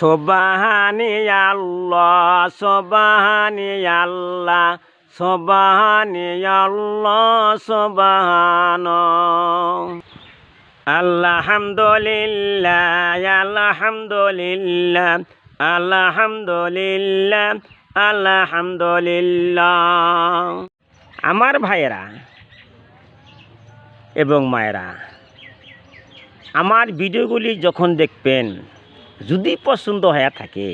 সুবহানি আল্লাহ সুবহানি আল্লাহ সুবহানি আল্লাহ সুবহান আলহামদুলিল্লাহ আলহামদুলিল্লাহ আলহামদুলিল্লাহ আলহামদুলিল্লাহ। আমার ভাইয়েরা এবং মায়েরা, আমার ভিডিওগুলি যখন দেখবেন, যদি পছন্দ হয়ে থাকে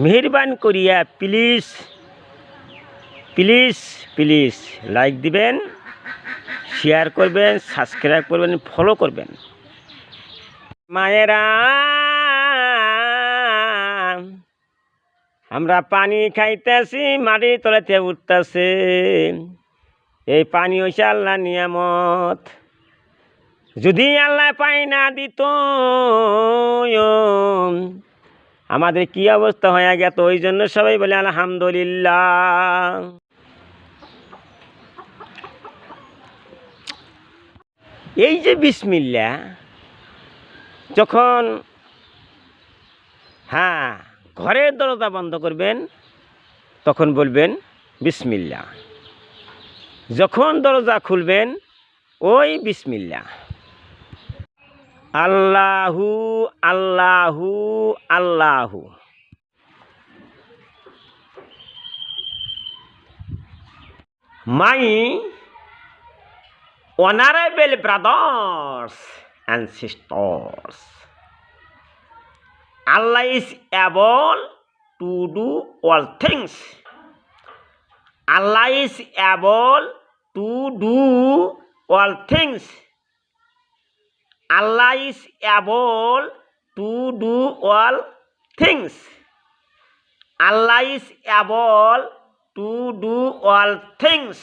মেহেরবানি করিয়া প্লিজ প্লিজ প্লিজ লাইক দিবেন, শেয়ার করবেন, সাবস্ক্রাইব করবেন, ফলো করবেন। মায়েরা, আমরা পানি খাইতেছি, মাটির তলাতে উঠতেছে। এই পানি হইছে আল্লাহর নিয়ামত। যদি আল্লাহ পানি না দিত আমাদের কি অবস্থা হয়ে গেত। ওই জন্য সবাই বলে আলহামদুলিল্লাহ। এই যে বিসমিল্লাহ, যখন ঘরের দরজা বন্ধ করবেন তখন বলবেন বিসমিল্লাহ। যখন দরজা খুলবেন ওই বিসমিল্লাহ। আল্লাহু আল্লাহু আল্লাহু। My honorable brothers and sisters, Allah is able to do all things. Allah is able to do all things. Allah is able to do all things. Allah is able to do all things.